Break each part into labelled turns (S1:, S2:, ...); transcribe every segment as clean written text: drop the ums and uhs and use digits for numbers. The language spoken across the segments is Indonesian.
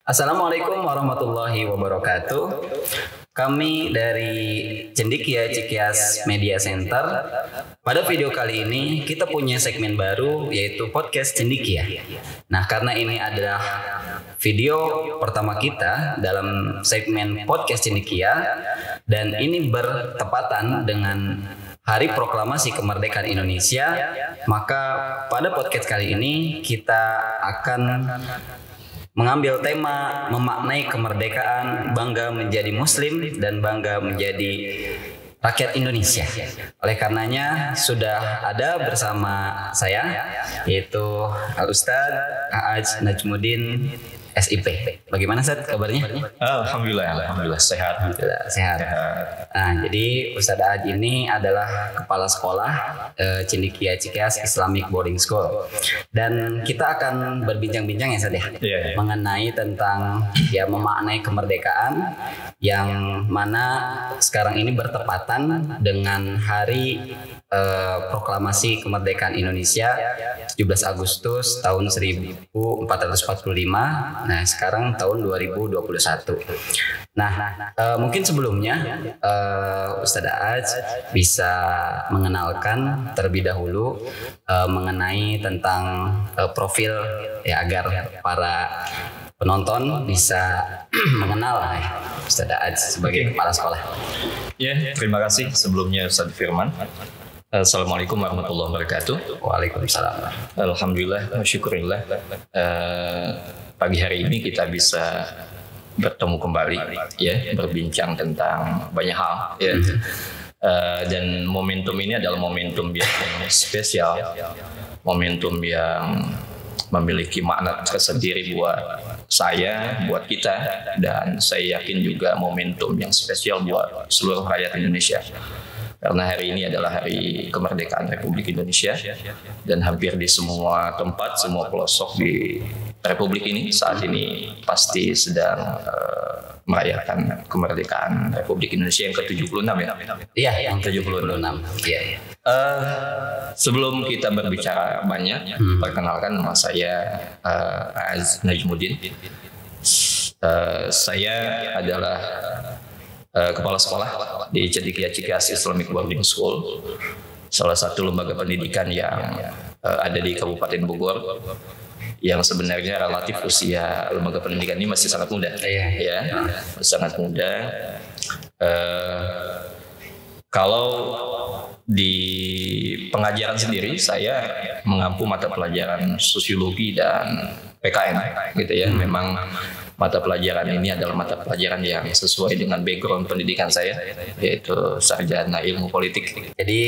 S1: Assalamualaikum warahmatullahi wabarakatuh. Kami dari Cendekia Cikias Media Center. Pada video kali ini kita punya segmen baru yaitu podcast Cendekia. Nah, karena ini adalah video pertama kita dalam segmen podcast Cendekia dan ini bertepatan dengan Hari Proklamasi Kemerdekaan Indonesia, maka pada podcast kali ini kita akan mengambil tema memaknai kemerdekaan, bangga menjadi Muslim dan bangga menjadi rakyat Indonesia. Oleh karenanya sudah ada bersama saya yaitu Al-Ustadz A'aj Najmuddin SIP. Bagaimana Ustadz kabarnya?
S2: Alhamdulillah sehat.
S1: Alhamdulillah sehat. Nah, jadi Ustadz A'aj ini adalah kepala sekolah Cendekia Cikias Islamic Boarding School. Dan kita akan berbincang-bincang ya Ustadz ya, mengenai tentang memaknai kemerdekaan yang mana sekarang ini bertepatan dengan hari Proklamasi Kemerdekaan Indonesia 17 Agustus tahun 1445. Nah, sekarang tahun 2021. Nah, mungkin sebelumnya Ustadz A'aj bisa mengenalkan terlebih dahulu mengenai tentang profil agar para penonton bisa mengenal Ustadz A'aj sebagai kepala sekolah.
S2: Ya, terima kasih sebelumnya Ustadz Firman. Assalamualaikum warahmatullahi wabarakatuh.
S1: Waalaikumsalam.
S2: Alhamdulillah, syukurillah. Pagi hari ini kita bisa bertemu kembali, berbincang tentang banyak hal, dan momentum ini adalah momentum yang spesial, momentum yang memiliki makna tersendiri buat saya, buat kita, dan saya yakin juga momentum yang spesial buat seluruh rakyat Indonesia. Karena hari ini adalah hari kemerdekaan Republik Indonesia dan hampir di semua tempat, semua pelosok di Republik ini saat ini pasti sedang merayakan kemerdekaan Republik Indonesia yang ke-76 ya?
S1: Iya, yang ke-76. Iya.
S2: Sebelum kita berbicara banyak, perkenalkan nama saya A'aj Najmuddin. Saya adalah kepala sekolah di Cendekia Cikias Islamic Boarding School, salah satu lembaga pendidikan yang ada di Kabupaten Bogor, yang sebenarnya relatif usia lembaga pendidikan ini masih sangat muda, sangat muda. Kalau di pengajaran sendiri, saya mengampu mata pelajaran sosiologi dan PKN, gitu ya. Memang mata pelajaran ini adalah mata pelajaran yang sesuai dengan background pendidikan saya, yaitu sarjana ilmu politik.
S1: Jadi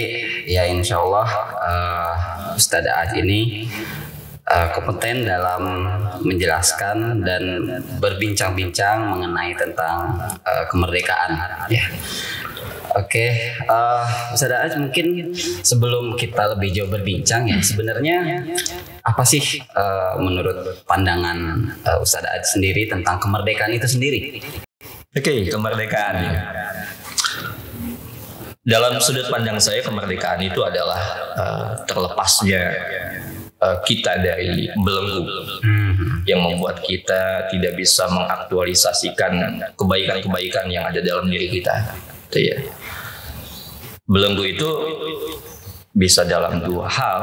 S1: ya insya Allah Ustadz A'aj ini kompeten dalam menjelaskan dan berbincang-bincang mengenai tentang kemerdekaan. Oke, Ustadz A'aj, mungkin sebelum kita lebih jauh berbincang sebenarnya apa sih menurut pandangan Ustadz A'aj sendiri tentang kemerdekaan itu sendiri?
S2: Oke, kemerdekaan. Dalam sudut pandang saya, kemerdekaan itu adalah terlepasnya kita dari belenggu yang membuat kita tidak bisa mengaktualisasikan kebaikan-kebaikan yang ada dalam diri kita. Belenggu itu bisa dalam dua hal,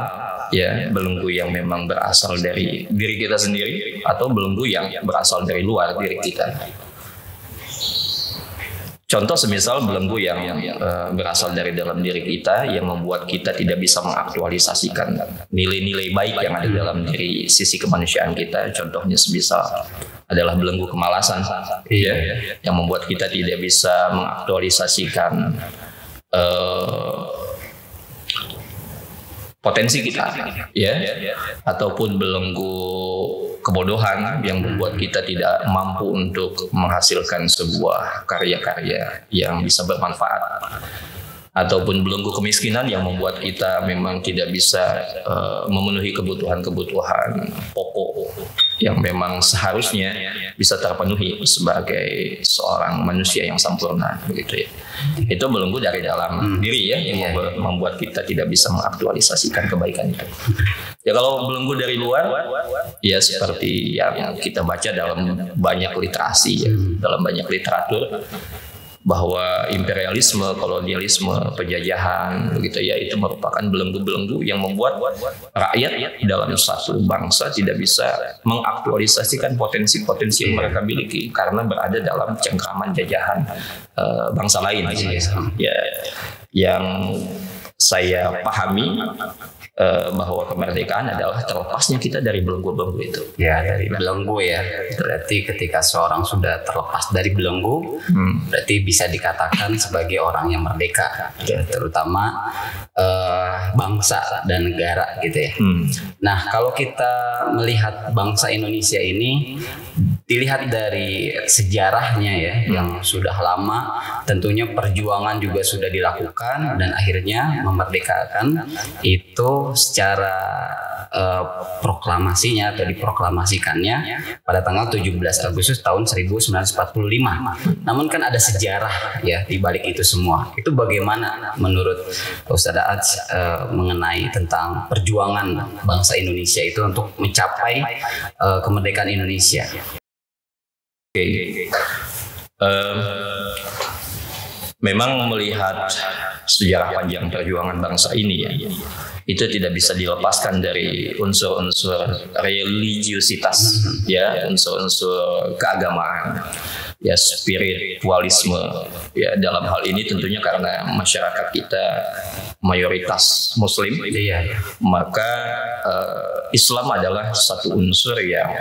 S2: belenggu yang memang berasal dari diri kita sendiri atau belenggu yang berasal dari luar diri kita. Contoh semisal belenggu yang berasal dari dalam diri kita yang membuat kita tidak bisa mengaktualisasikan nilai-nilai baik yang ada dalam diri sisi kemanusiaan kita. Contohnya semisal adalah belenggu kemalasan, yang membuat kita tidak bisa mengaktualisasikan potensi kita, ataupun belenggu kebodohan yang membuat kita tidak mampu untuk menghasilkan sebuah karya-karya yang bisa bermanfaat. ataupun belenggu kemiskinan yang membuat kita memang tidak bisa memenuhi kebutuhan-kebutuhan pokok yang memang seharusnya bisa terpenuhi sebagai seorang manusia yang sempurna, begitu ya. Itu belenggu dari dalam diri ya, yang membuat kita tidak bisa mengaktualisasikan kebaikan itu. Ya kalau belenggu dari luar, ya seperti yang kita baca dalam banyak literasi ya, dalam banyak literatur, bahwa imperialisme, kolonialisme, penjajahan, begitu ya, itu merupakan belenggu-belenggu yang membuat rakyat dalam satu bangsa tidak bisa mengaktualisasikan potensi-potensi yang mereka miliki karena berada dalam cengkraman jajahan bangsa lain. Ya, yang saya pahami bahwa kemerdekaan adalah terlepasnya kita dari belenggu-belenggu itu.
S1: Ya, dari belenggu ya. Berarti ketika seorang sudah terlepas dari belenggu, berarti bisa dikatakan sebagai orang yang merdeka, ya, terutama bangsa dan negara gitu ya. Nah, kalau kita melihat bangsa Indonesia ini, dilihat dari sejarahnya ya, yang sudah lama, tentunya perjuangan juga sudah dilakukan dan akhirnya memerdekakan itu secara proklamasinya atau diproklamasikannya pada tanggal 17 Agustus tahun 1945. Namun kan ada sejarah ya di balik itu semua. Itu bagaimana menurut Ustaz Aats mengenai tentang perjuangan bangsa Indonesia itu untuk mencapai kemerdekaan Indonesia?
S2: Memang melihat sejarah panjang perjuangan bangsa ini ya, itu tidak bisa dilepaskan dari unsur-unsur religiusitas ya, unsur-unsur keagamaan ya, spiritualisme ya. Dalam hal ini tentunya karena masyarakat kita mayoritas Muslim, maka Islam adalah satu unsur yang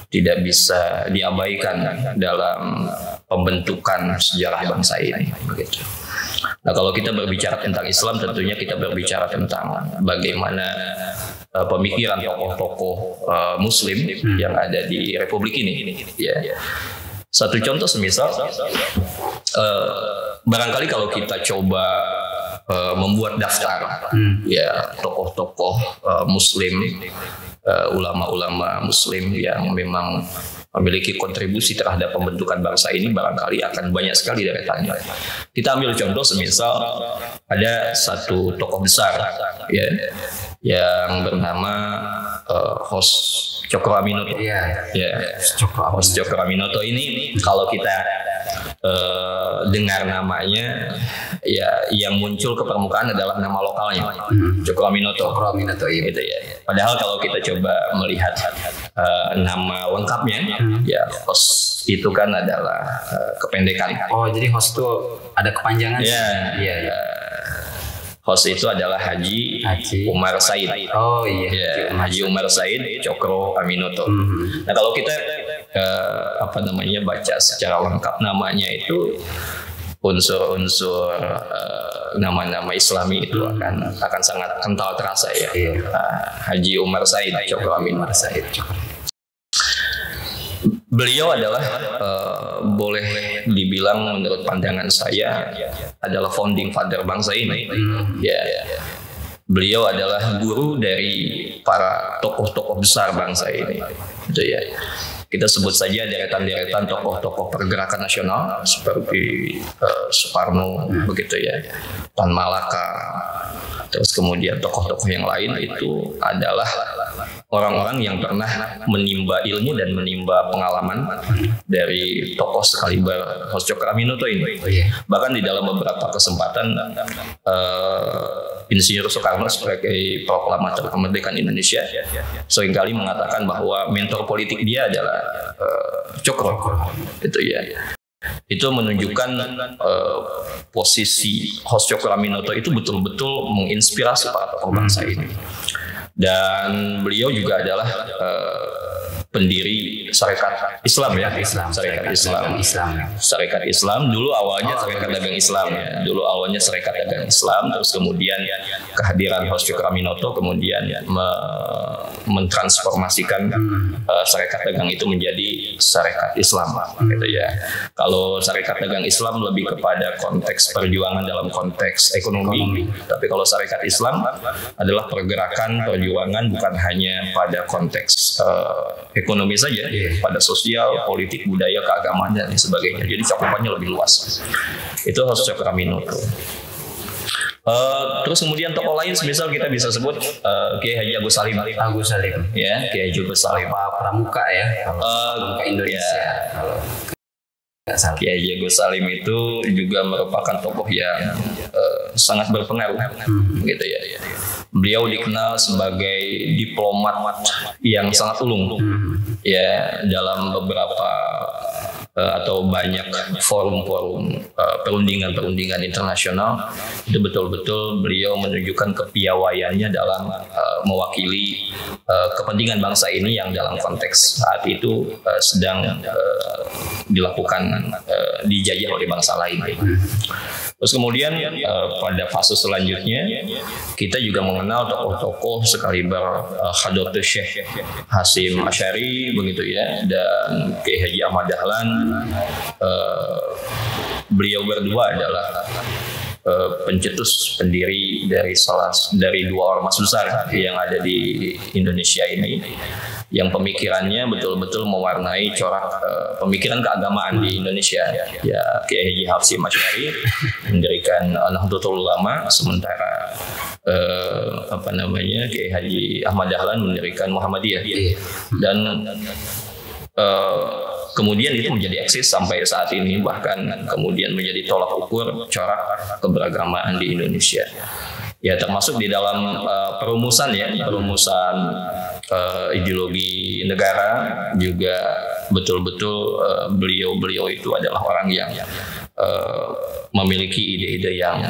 S2: tidak bisa diabaikan dalam pembentukan sejarah bangsa ini, begitu. Nah, kalau kita berbicara tentang Islam, tentunya kita berbicara tentang bagaimana pemikiran tokoh-tokoh Muslim yang ada di Republik ini. Ya. Satu contoh semisal, barangkali kalau kita coba membuat daftar, ya tokoh-tokoh Muslim, ulama-ulama Muslim yang memang memiliki kontribusi terhadap pembentukan bangsa ini, barangkali akan banyak sekali deretannya. Kita ambil contoh semisal ada satu tokoh besar ya, yang bernama Hos Cokroaminoto. Hos Cokroaminoto ini kalau kita dengar namanya, ya yang muncul ke permukaan adalah nama lokalnya, Cokroaminoto gitu ya. Padahal kalau kita coba melihat nama lengkapnya, ya Hos itu kan adalah kependekan.
S1: Oh, jadi Hos itu ada kepanjangan?
S2: Iya. Hos itu adalah Haji Umar Said.
S1: Oh iya.
S2: Ya, Haji Umar Said Cokroaminoto. Nah, kalau kita baca secara lengkap namanya itu, unsur-unsur nama-nama Islami itu akan sangat kental terasa ya. Haji Umar Said Cokroaminoto. Beliau adalah boleh dibilang menurut pandangan saya adalah founding father bangsa ini. Ya. Beliau adalah guru dari para tokoh-tokoh besar bangsa ini. Gitu ya. Kita sebut saja deretan-deretan tokoh-tokoh pergerakan nasional seperti Soekarno, begitu ya, Tan Malaka, terus kemudian tokoh-tokoh yang lain itu adalah orang-orang yang pernah menimba ilmu dan menimba pengalaman dari tokoh sekaliber Hos Cokroaminoto ini. Bahkan di dalam beberapa kesempatan Insinyur Soekarno sebagai proklamator kemerdekaan Indonesia seringkali mengatakan bahwa mentor politik dia adalah Cokro, itu ya. Itu menunjukkan posisi Hos Cokroaminoto itu betul-betul menginspirasi para tokoh bangsa ini. Dan beliau juga adalah pendiri Sarekat Islam ya,
S1: Syarikat Dagang Islam.
S2: Sarekat Islam dulu awalnya Sarekat Dagang Islam ya. Dulu awalnya Sarekat Dagang Islam, terus kemudian kehadiran Hos Cokroaminoto kemudian mentransformasikan Sarekat Dagang itu menjadi Sarekat Islam gitu ya. Kalau Sarekat Dagang Islam lebih kepada konteks perjuangan dalam konteks ekonomi, tapi kalau Sarekat Islam adalah pergerakan perjuangan bukan hanya pada konteks ekonomi saja, pada sosial, politik, budaya, keagamaan dan sebagainya. Jadi cakupannya lebih luas. Itu Hos Cokroaminoto. Terus kemudian tokoh lain, misal kita bisa sebut Kiai Haji Agus Salim.
S1: Agus Salim.
S2: Ya, Kiai Haji Agus Salim.
S1: Pramuka ya, pramuka Indonesia.
S2: Ya. Kiai Haji Agus Salim itu juga merupakan tokoh yang sangat berpengaruh, gitu ya. Beliau dikenal sebagai diplomat yang sangat ulung, ya, dalam beberapa atau banyak forum-forum perundingan internasional. Itu betul-betul beliau menunjukkan kepiawaiannya dalam mewakili kepentingan bangsa ini yang dalam konteks saat itu sedang dilakukan dijajah oleh bangsa lain. Terus kemudian pada fase selanjutnya kita juga mengenal tokoh-tokoh sekaliber Hadratus Syekh Hasyim Asy'ari begitu ya, dan Kiai Haji Ahmad Dahlan. Beliau berdua adalah pencetus pendiri dari dua ormas besar yang ada di Indonesia ini, yang pemikirannya betul-betul mewarnai corak pemikiran keagamaan di Indonesia. Ya, Kiai Haji Hasyim Asy'ari mendirikan Nahdlatul Ulama, sementara Kiai Haji Ahmad Dahlan mendirikan Muhammadiyah. Dan kemudian itu menjadi eksis sampai saat ini, bahkan kemudian menjadi tolak ukur corak keberagamaan di Indonesia. Ya, termasuk di dalam perumusan ideologi negara juga betul-betul beliau itu adalah orang yang memiliki ide-ide yang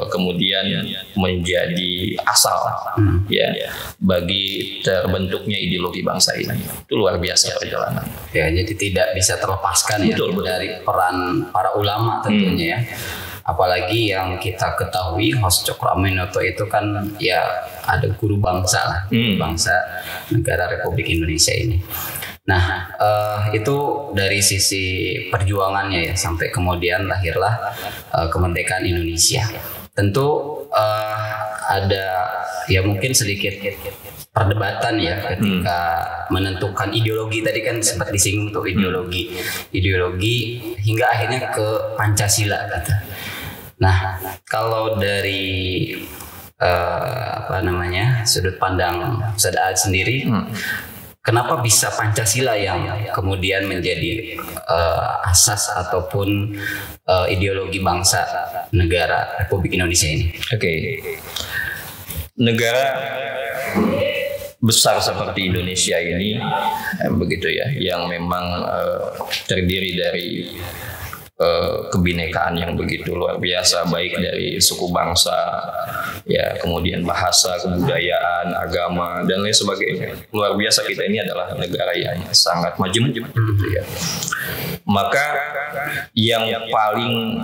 S2: kemudian menjadi asal ya bagi terbentuknya ideologi bangsa ini. Itu luar biasa perjalanan.
S1: Ya, jadi tidak bisa terlepaskan betul. Dari peran para ulama tentunya ya. Apalagi yang kita ketahui Hos Cokroaminoto itu kan ya ada guru bangsa lah, bangsa negara Republik Indonesia ini. Nah, itu dari sisi perjuangannya ya, sampai kemudian lahirlah kemerdekaan Indonesia. Tentu ada ya mungkin sedikit perdebatan ya ketika menentukan ideologi. Tadi kan sempat disinggung tuh ideologi hingga akhirnya ke Pancasila gitu. Nah, kalau dari sudut pandang Ustaz Aad sendiri, kenapa bisa Pancasila yang kemudian menjadi asas ataupun ideologi bangsa negara Republik Indonesia ini?
S2: Oke. Negara besar seperti Indonesia ini begitu ya, yang memang terdiri dari kebinekaan yang begitu luar biasa, baik dari suku bangsa ya, kemudian bahasa, kebudayaan, agama dan lain sebagainya. Luar biasa, kita ini adalah negara yang sangat majemuk gitu ya. Maka yang paling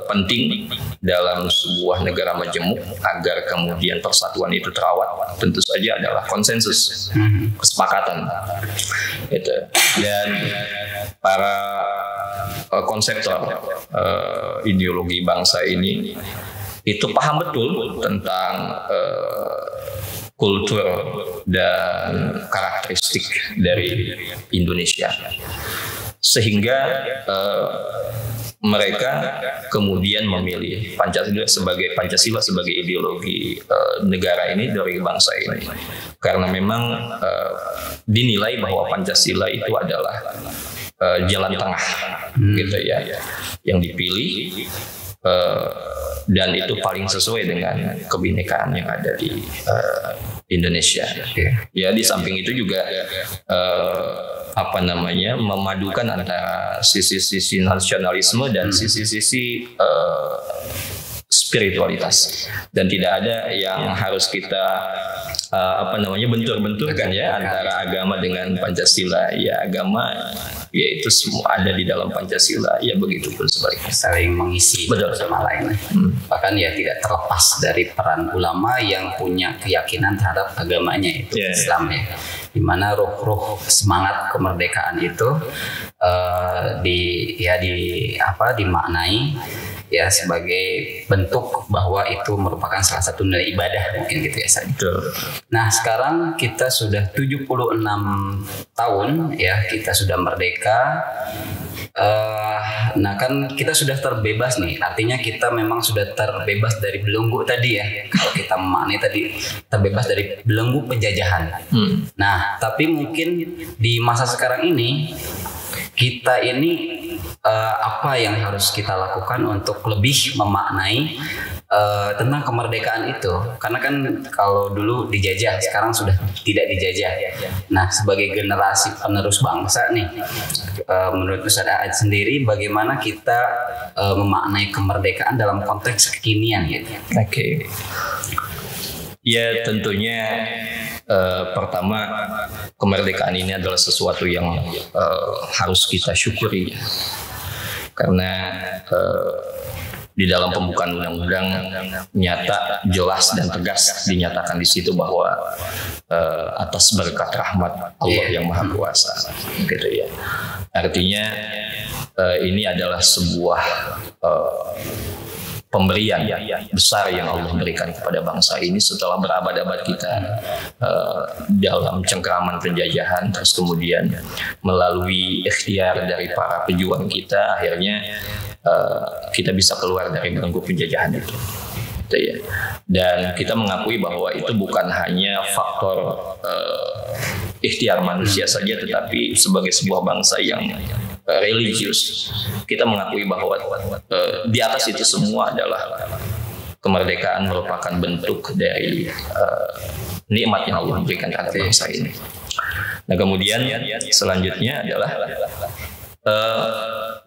S2: penting dalam sebuah negara majemuk agar kemudian persatuan itu terawat tentu saja adalah konsensus, kesepakatan gitu. Dan para konseptor ideologi bangsa ini itu paham betul tentang kultur dan karakteristik dari Indonesia, sehingga mereka kemudian memilih Pancasila sebagai ideologi negara ini, dari bangsa ini, karena memang dinilai bahwa Pancasila itu adalah jalan tengah gitu ya, yang dipilih dan itu paling sesuai dengan kebinekaan yang ada di Indonesia. Ya, di samping itu juga memadukan antara sisi-sisi nasionalisme dan sisi-sisi spiritualitas, dan tidak ada yang harus kita bentur-benturkan ya antara agama dengan Pancasila. Ya, agama yaitu semua ada di dalam Pancasila, ya begitu pun sebaliknya,
S1: saling mengisi sama lain. Bahkan ya tidak terlepas dari peran ulama yang punya keyakinan terhadap agamanya itu Islam ya, dimana ruh semangat kemerdekaan itu dimaknai ya sebagai bentuk bahwa itu merupakan salah satu nilai ibadah mungkin gitu ya Sadi. Nah, sekarang kita sudah 76 tahun ya kita sudah merdeka. Nah kan kita sudah terbebas nih, artinya kita memang sudah terbebas dari belenggu tadi ya, kalau kita memaknai tadi terbebas dari belenggu penjajahan. Nah tapi mungkin di masa sekarang ini kita ini apa yang harus kita lakukan untuk lebih memaknai tentang kemerdekaan itu, karena kan kalau dulu dijajah, sekarang sudah tidak dijajah. Nah sebagai generasi penerus bangsa nih, menurut Ustaz Aad sendiri bagaimana kita memaknai kemerdekaan dalam konteks kekinian gitu?
S2: Oke. Ya tentunya pertama kemerdekaan ini adalah sesuatu yang harus kita syukuri, karena di dalam pembukaan undang-undang nyata, jelas dan tegas dinyatakan di situ bahwa atas berkat rahmat Allah yang Maha Kuasa, gitu ya. Artinya ini adalah sebuah pemberian besar yang Allah berikan kepada bangsa ini setelah berabad-abad kita dalam cengkraman penjajahan, terus kemudian melalui ikhtiar dari para pejuang kita, akhirnya kita bisa keluar dari belenggu penjajahan itu. Ya. Dan kita mengakui bahwa itu bukan hanya faktor ikhtiar manusia saja, tetapi sebagai sebuah bangsa yang religius, kita mengakui bahwa di atas itu semua adalah kemerdekaan merupakan bentuk dari nikmat yang Allah berikan kepada bangsa ini. Nah kemudian selanjutnya adalah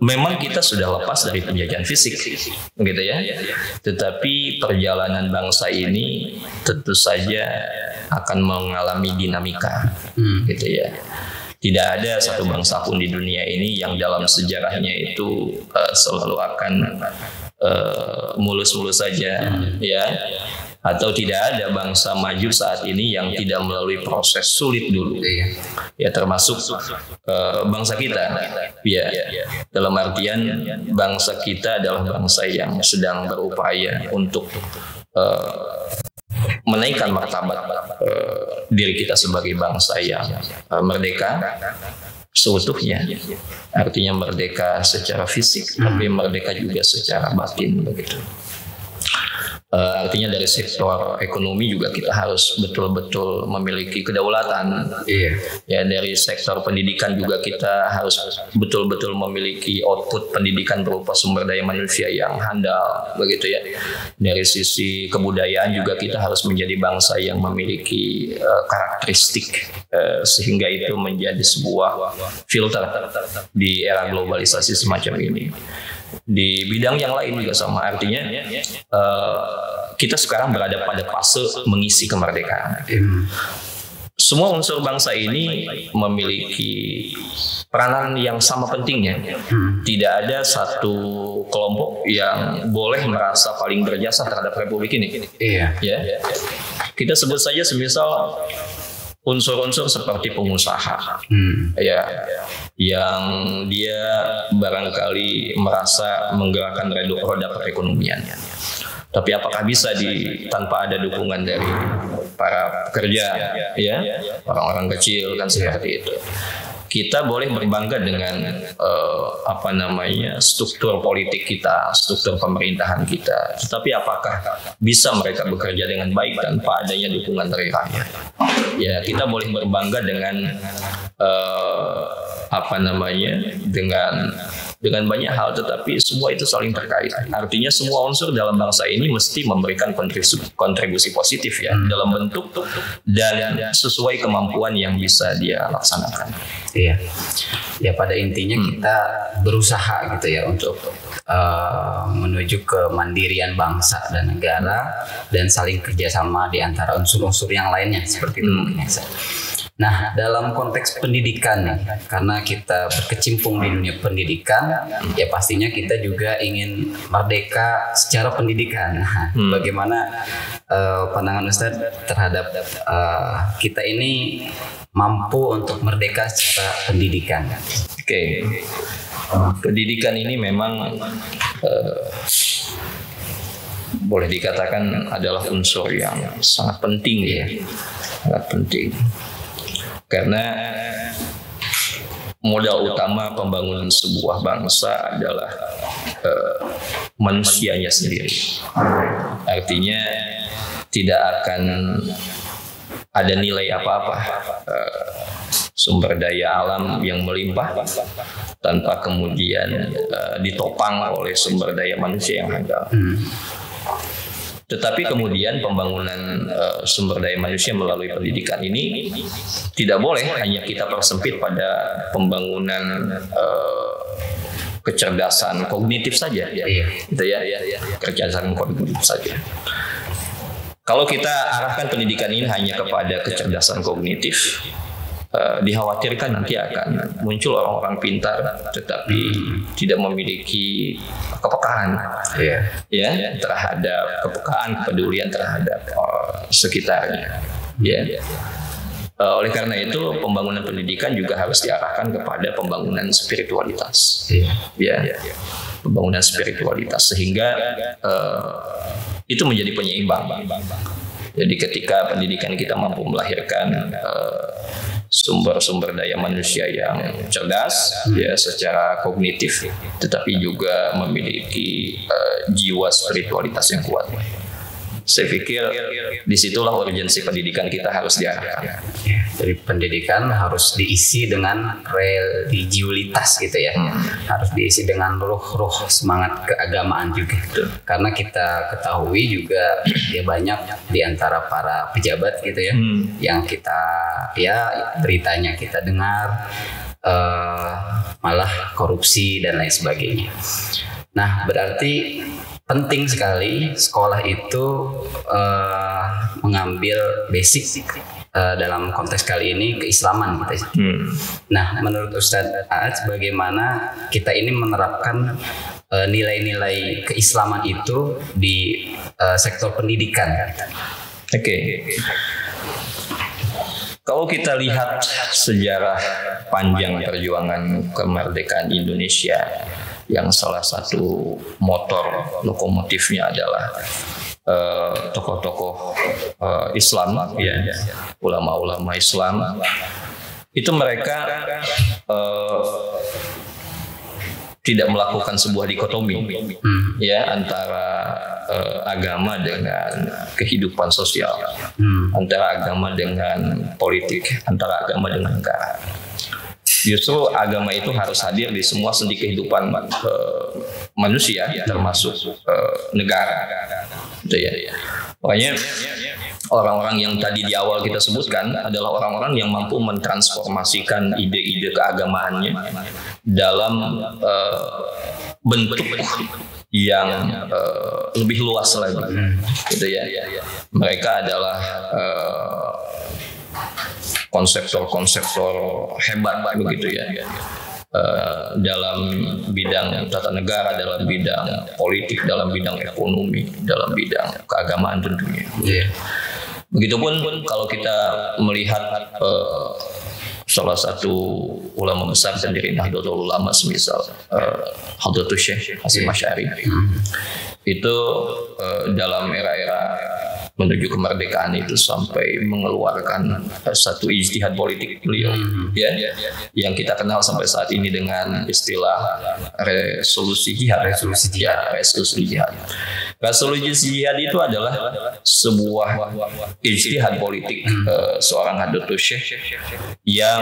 S2: memang kita sudah lepas dari penjajahan fisik, gitu ya. Tetapi perjalanan bangsa ini tentu saja akan mengalami dinamika, gitu ya. Tidak ada satu bangsa pun di dunia ini yang dalam sejarahnya itu selalu akan mulus-mulus saja, ya. Atau tidak ada bangsa maju saat ini yang tidak melalui proses sulit dulu, ya, termasuk bangsa kita, ya. Dalam artian bangsa kita adalah bangsa yang sedang berupaya untuk menaikkan martabat diri kita sebagai bangsa yang merdeka seutuhnya. Artinya merdeka secara fisik, tapi merdeka juga secara batin, begitu. Artinya dari sektor ekonomi juga kita harus betul-betul memiliki kedaulatan. Ya, dari sektor pendidikan juga kita harus betul-betul memiliki output pendidikan berupa sumber daya manusia yang handal, begitu ya. Dari sisi kebudayaan juga kita harus menjadi bangsa yang memiliki karakteristik sehingga itu menjadi sebuah filter di era globalisasi semacam ini. Di bidang yang lain juga sama, artinya kita sekarang berada pada fase mengisi kemerdekaan. Semua unsur bangsa ini memiliki peranan yang sama pentingnya. Tidak ada satu kelompok yang boleh merasa paling berjasa terhadap republik ini. Ya. Kita sebut saja semisal unsur-unsur seperti pengusaha, ya, yang dia barangkali merasa menggerakkan roda perekonomian. Tapi apakah bisa tanpa ada dukungan dari para pekerja, ya, orang-orang kecil kan seperti itu. Kita boleh berbangga dengan struktur politik kita, struktur pemerintahan kita. Tetapi apakah bisa mereka bekerja dengan baik tanpa adanya dukungan dari rakyat? Ya, kita boleh berbangga dengan dengan banyak hal, tetapi semua itu saling terkait. Artinya semua unsur dalam bangsa ini mesti memberikan kontribusi positif, ya, dalam bentuk dan sesuai kemampuan yang bisa dia laksanakan.
S1: Iya, ya pada intinya kita berusaha gitu ya untuk menuju kemandirian bangsa dan negara dan saling kerjasama di antara unsur-unsur yang lainnya seperti itu mungkin ya. Nah, dalam konteks pendidikan nih, karena kita berkecimpung di dunia pendidikan, ya pastinya kita juga ingin merdeka secara pendidikan. Nah, bagaimana pandangan Ustadz terhadap kita ini mampu untuk merdeka secara pendidikan?
S2: Oke. Pendidikan ini memang boleh dikatakan adalah unsur yang sangat penting ya, sangat penting. Karena modal utama pembangunan sebuah bangsa adalah manusianya sendiri. Artinya tidak akan ada nilai apa-apa sumber daya alam yang melimpah tanpa kemudian ditopang oleh sumber daya manusia yang handal. Tetapi kemudian pembangunan sumber daya manusia melalui pendidikan ini tidak boleh hanya kita persempit pada pembangunan kecerdasan kognitif saja, gitu ya, kecerdasan kognitif saja. Kalau kita arahkan pendidikan ini hanya kepada kecerdasan kognitif, dikhawatirkan nanti akan muncul orang-orang pintar tetapi tidak memiliki kepekaan ya terhadap kepedulian terhadap sekitarnya ya. Oleh karena itu pembangunan pendidikan juga harus diarahkan kepada pembangunan spiritualitas ya. Pembangunan spiritualitas sehingga itu menjadi penyeimbang. Jadi ketika pendidikan kita mampu melahirkan sumber-sumber daya manusia yang cerdas ya secara kognitif, tetapi juga memiliki jiwa spiritualitas yang kuat. Saya pikir disitulah urgensi pendidikan kita harus diarahkan.
S1: Jadi pendidikan harus diisi dengan religiulitas gitu ya, harus diisi dengan ruh semangat keagamaan juga. Karena kita ketahui juga ya banyak di antara para pejabat gitu ya, yang kita ya beritanya kita dengar malah korupsi dan lain sebagainya. Nah, berarti penting sekali sekolah itu mengambil basic dalam konteks kali ini keislaman gitu. Nah, menurut Ustadz Aaj, bagaimana kita ini menerapkan nilai-nilai keislaman itu di sektor pendidikan?
S2: Oke. Kalau kita lihat sejarah panjang perjuangan kemerdekaan Indonesia, yang salah satu motor lokomotifnya adalah tokoh-tokoh Islam ya, ulama-ulama Islam. Itu mereka tidak melakukan sebuah dikotomi ya antara agama dengan kehidupan sosial, antara agama dengan politik, antara agama dengan negara. Justru agama itu harus hadir di semua sendi kehidupan manusia, termasuk negara. Gitu ya. Makanya orang-orang yang tadi di awal kita sebutkan adalah orang-orang yang mampu mentransformasikan ide-ide keagamaannya dalam bentuk yang lebih luas lagi. Gitu ya. Mereka adalah konseptor hebat begitu ya, dalam bidang tata negara, dalam bidang politik, dalam bidang ekonomi, dalam bidang keagamaan tentunya. Begitupun kalau kita melihat salah satu ulama besar pendiri Nahdlatul Ulama semisal Hadratus Syekh Hasyim Asy'ari, itu dalam era-era menuju kemerdekaan itu sampai mengeluarkan satu ijtihad politik beliau ya, yang kita kenal sampai saat ini dengan istilah resolusi jihad. Resolusi jihad itu adalah sebuah ijtihad politik seorang Hadratus Syekh yang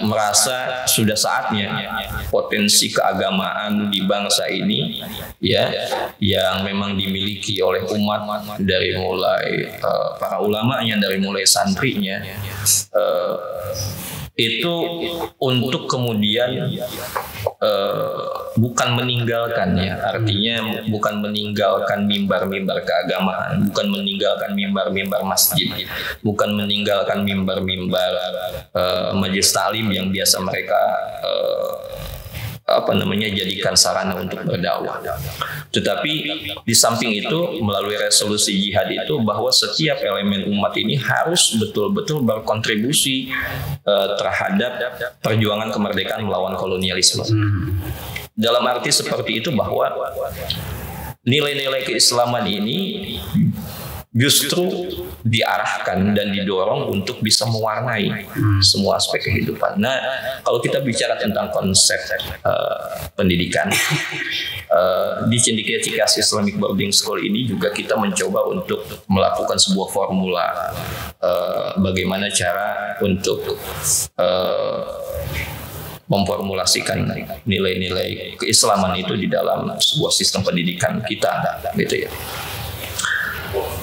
S2: merasa sudah saatnya potensi keagamaan di bangsa ini ya, yang memang dimiliki oleh umat dari mulai para ulamanya, dari mulai santrinya, itu untuk kemudian bukan meninggalkan ya, artinya bukan meninggalkan mimbar-mimbar keagamaan, bukan meninggalkan mimbar-mimbar masjid, bukan meninggalkan mimbar-mimbar majelis taklim yang biasa mereka jadikan sarana untuk berdakwah. Tetapi di samping itu melalui resolusi jihad itu bahwa setiap elemen umat ini harus betul-betul berkontribusi terhadap perjuangan kemerdekaan melawan kolonialisme. Dalam arti seperti itu bahwa nilai-nilai keislaman ini justru diarahkan dan didorong untuk bisa mewarnai semua aspek kehidupan. Nah, kalau kita bicara tentang konsep pendidikan di Cendekia Cikeas Islamic Boarding School ini juga kita mencoba untuk melakukan sebuah formula bagaimana cara untuk memformulasikan nilai-nilai keislaman itu di dalam sebuah sistem pendidikan kita, gitu ya.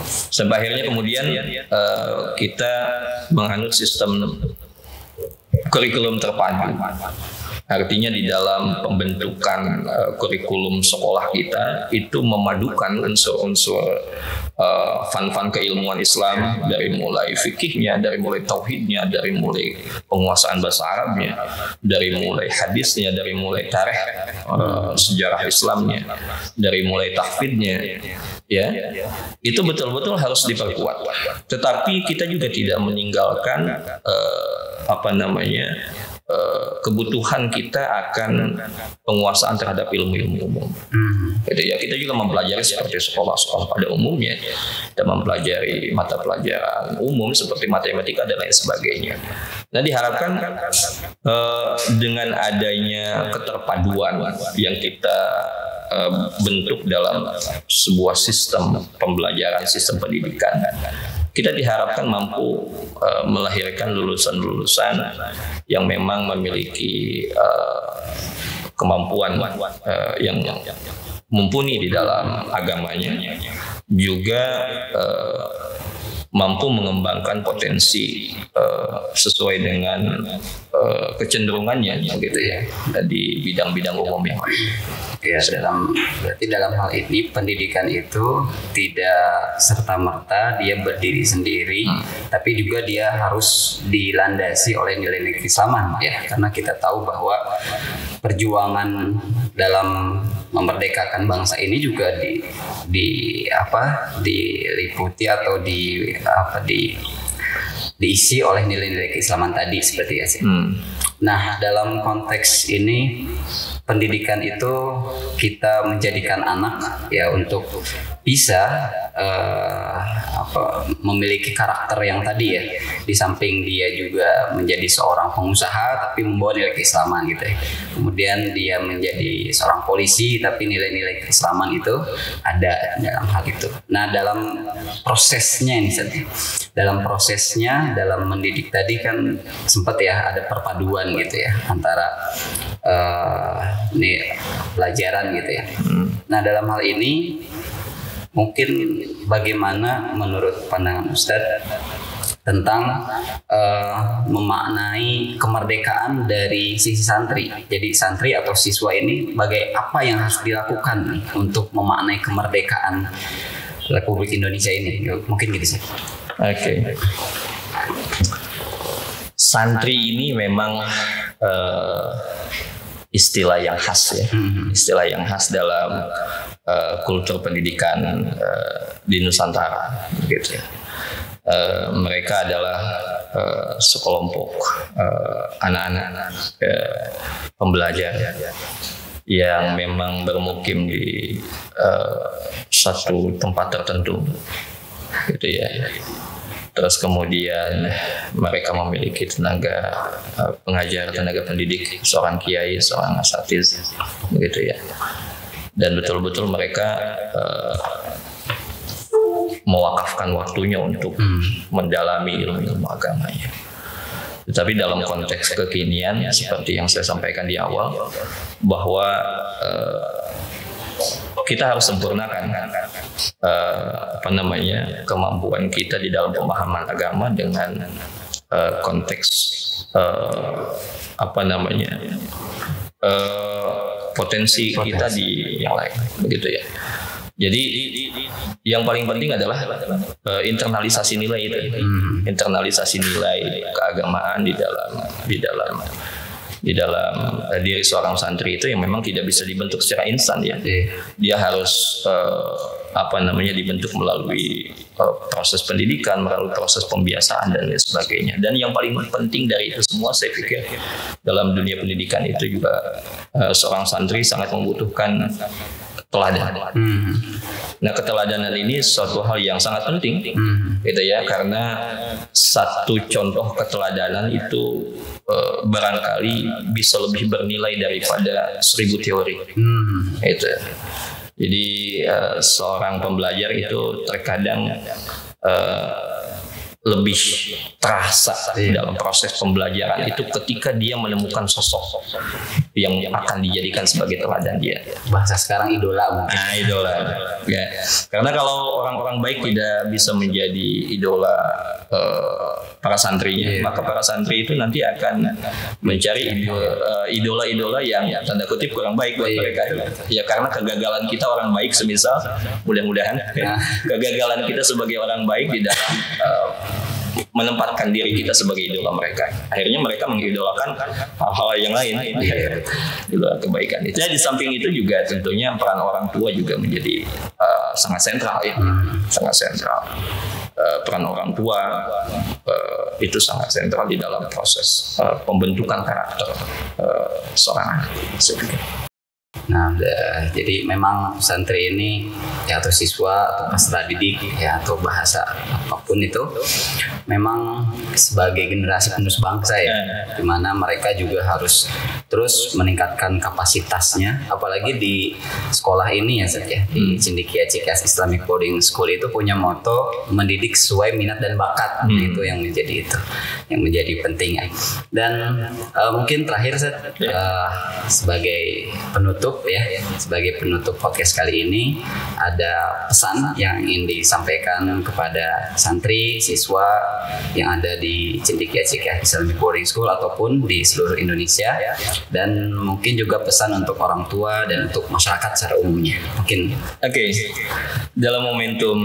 S2: Sampai akhirnya kemudian kita menganut sistem kurikulum terpadu. Artinya di dalam pembentukan kurikulum sekolah kita itu memadukan unsur-unsur fan-fan keilmuan Islam, dari mulai fikihnya, dari mulai tauhidnya, dari mulai penguasaan bahasa Arabnya, dari mulai hadisnya, dari mulai tarikh sejarah Islamnya, dari mulai tahfidnya, ya, itu betul-betul harus diperkuat. Tetapi kita juga tidak meninggalkan kebutuhan kita akan penguasaan terhadap ilmu-ilmu umum. Gitu ya, kita juga mempelajari seperti sekolah-sekolah pada umumnya. Kita mempelajari mata pelajaran umum seperti matematika dan lain sebagainya. Nah, diharapkan dengan adanya keterpaduan yang kita bentuk dalam sebuah sistem pembelajaran, sistem pendidikan, kita diharapkan mampu melahirkan lulusan-lulusan yang memang memiliki kemampuan yang mumpuni di dalam agamanya, juga mampu mengembangkan potensi sesuai dengan kecenderungannya, gitu ya, di bidang-bidang umum yang lain.
S1: Ya, berarti dalam hal ini pendidikan itu tidak serta-merta dia berdiri sendiri, tapi juga dia harus dilandasi oleh nilai-nilai keislaman, ya, karena kita tahu bahwa perjuangan dalam memerdekakan bangsa ini juga diliputi atau diisi oleh nilai-nilai keislaman tadi seperti ya sih. Nah, dalam konteks ini pendidikan itu kita menjadikan anak ya untuk bisa memiliki karakter yang tadi ya, di samping dia juga menjadi seorang pengusaha tapi membawa nilai keislaman gitu ya. Kemudian dia menjadi seorang polisi tapi nilai-nilai keislaman itu ada dalam hal itu. Nah, dalam prosesnya ini dalam mendidik tadi kan sempat ya ada perpaduan gitu ya antara pelajaran gitu ya. Nah, dalam hal ini mungkin bagaimana menurut pandangan Ustadz tentang memaknai kemerdekaan dari sisi santri. Jadi santri atau siswa ini apa yang harus dilakukan untuk memaknai kemerdekaan Republik Indonesia ini? Mungkin gitu sih.
S2: Oke. Santri ini memang istilah yang khas ya, istilah yang khas dalam kultur pendidikan di Nusantara, gitu ya. Mereka adalah sekelompok anak-anak pembelajar yang memang bermukim di satu tempat tertentu, gitu ya. Terus kemudian mereka memiliki tenaga pengajar, tenaga pendidik, seorang kiai, seorang asatiz, begitu ya. Dan betul-betul mereka mewakafkan waktunya untuk mendalami ilmu agamanya. Tetapi dalam konteks kekinian seperti yang saya sampaikan di awal, bahwa kita harus sempurnakan kemampuan kita di dalam pemahaman agama dengan konteks potensi kita di yang lain, begitu ya. Jadi yang paling penting adalah internalisasi nilai itu, internalisasi nilai keagamaan di dalam diri seorang santri itu yang memang tidak bisa dibentuk secara instan ya. Dia harus dibentuk melalui proses pendidikan, melalui proses pembiasaan dan lain sebagainya. Dan yang paling penting dari itu semua saya pikir dalam dunia pendidikan itu juga seorang santri sangat membutuhkan teladan. Nah, keteladanan ini suatu hal yang sangat penting, gitu ya, karena satu contoh keteladanan itu barangkali bisa lebih bernilai daripada 1000 teori. Itu. Jadi seorang pembelajar itu terkadang lebih terasa dalam proses pembelajaran itu ketika dia menemukan sosok yang akan dijadikan sebagai teladan dia.
S1: Bahasa sekarang idola mungkin.
S2: Nah, idola. Ya. Karena kalau orang-orang baik tidak bisa menjadi idola para santrinya, maka para santri itu nanti akan mencari idola-idola yang tanda kutip kurang baik buat mereka. Ya, karena kegagalan kita orang baik, semisal mudah-mudahan kegagalan kita sebagai orang baik di dalam menempatkan diri kita sebagai idola mereka. Akhirnya mereka mengidolakan hal-hal yang lain, idola kebaikan. Itu di samping itu juga tentunya peran orang tua juga menjadi sangat sentral ya, sangat sentral. Peran orang tua itu sangat sentral di dalam proses pembentukan karakter seorang anak.
S1: Nah, jadi memang santri ini ya, atau siswa atau peserta didik ya, atau bahasa apapun itu memang sebagai generasi penerus bangsa ya, dimana mereka juga harus terus meningkatkan kapasitasnya, apalagi di sekolah ini ya Zat ya, di Cendekia Cikeas Islamic Boarding School itu punya moto mendidik sesuai minat dan bakat. Itu yang menjadi penting ya. Dan mungkin terakhir Zat, sebagai penutup podcast kali ini, ada pesan yang ingin disampaikan kepada santri, siswa yang ada di Cendekia Cikeas Islamic Boarding School ataupun di seluruh Indonesia, dan mungkin juga pesan untuk orang tua dan untuk masyarakat secara umumnya. Mungkin.
S2: Oke. Dalam momentum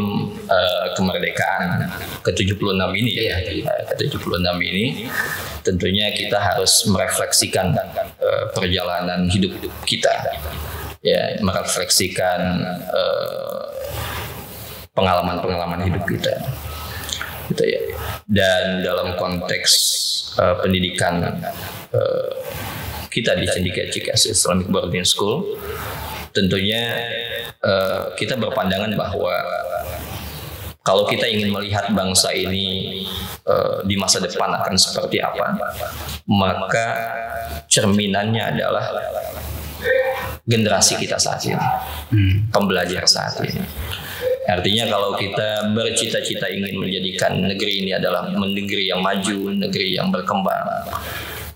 S2: kemerdekaan ke-76 ini ke-76 ini tentunya kita harus merefleksikan perjalanan hidup kita, ya, merefleksikan pengalaman hidup kita, gitu ya. Dan dalam konteks pendidikan kita di Cendekia Cikeas Islamic Boarding School, tentunya kita berpandangan bahwa kalau kita ingin melihat bangsa ini di masa depan akan seperti apa, maka cerminannya adalah generasi kita saat ini, pembelajar saat ini. Artinya kalau kita bercita-cita ingin menjadikan negeri ini adalah negeri yang maju, negeri yang berkembang,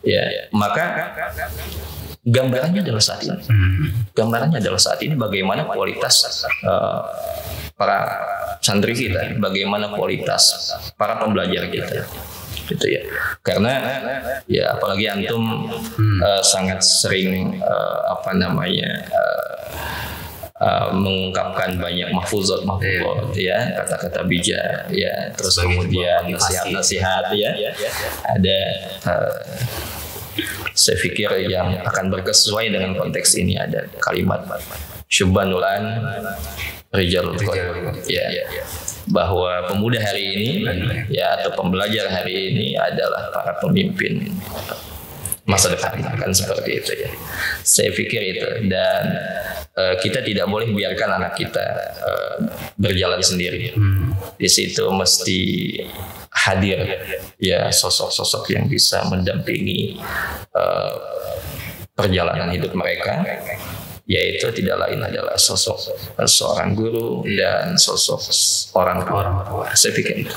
S2: ya, maka gambarannya adalah saat ini. Gambarannya adalah saat ini bagaimana kualitas para santri kita, bagaimana kualitas para pembelajar kita, gitu ya. Karena ya apalagi antum sangat sering mengungkapkan banyak mahfuzat ya, kata-kata bijak ya, terus kemudian nasihat-nasihat ya. Ada saya pikir yang akan berkesesuaian dengan konteks ini, ada kalimat syubbanul an rijalul ya, bahwa pemuda hari ini ya, atau pembelajar hari ini adalah para pemimpin masa depan, akan seperti itu ya. Saya pikir itu, dan kita tidak boleh biarkan anak kita berjalan sendiri. Di situ mesti hadir ya sosok-sosok yang bisa mendampingi perjalanan hidup mereka, yaitu tidak lain adalah sosok seorang guru dan sosok orang tua. Saya pikir itu.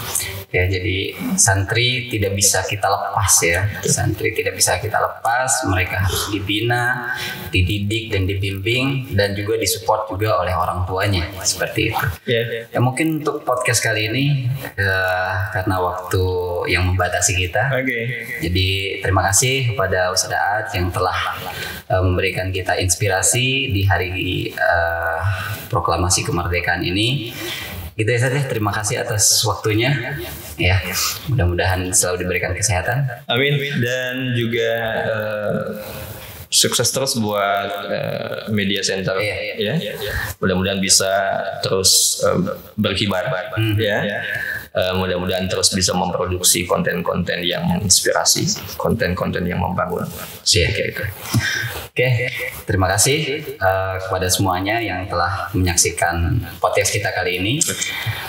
S1: Ya, jadi santri tidak bisa kita lepas ya. Santri tidak bisa kita lepas. Mereka harus dibina, dididik dan dibimbing, dan juga disupport juga oleh orang tuanya, seperti itu. Ya, mungkin untuk podcast kali ini karena waktu yang membatasi kita. Jadi terima kasih kepada Ustaz Aad yang telah memberikan kita inspirasi di hari proklamasi kemerdekaan ini. Gitu ya Ustaz, terima kasih atas waktunya ya. Mudah-mudahan selalu diberikan kesehatan.
S2: Amin. Dan juga sukses terus buat Media Center ya. Mudah-mudahan bisa terus berkibar ya. Mudah-mudahan terus bisa memproduksi konten-konten yang menginspirasi, konten-konten yang membangun.
S1: Kayak gitu. Oke, terima kasih kepada semuanya yang telah menyaksikan podcast kita kali ini.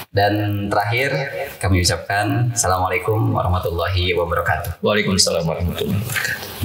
S1: Dan terakhir kami ucapkan Assalamualaikum warahmatullahi wabarakatuh.
S2: Waalaikumsalam warahmatullahi wabarakatuh.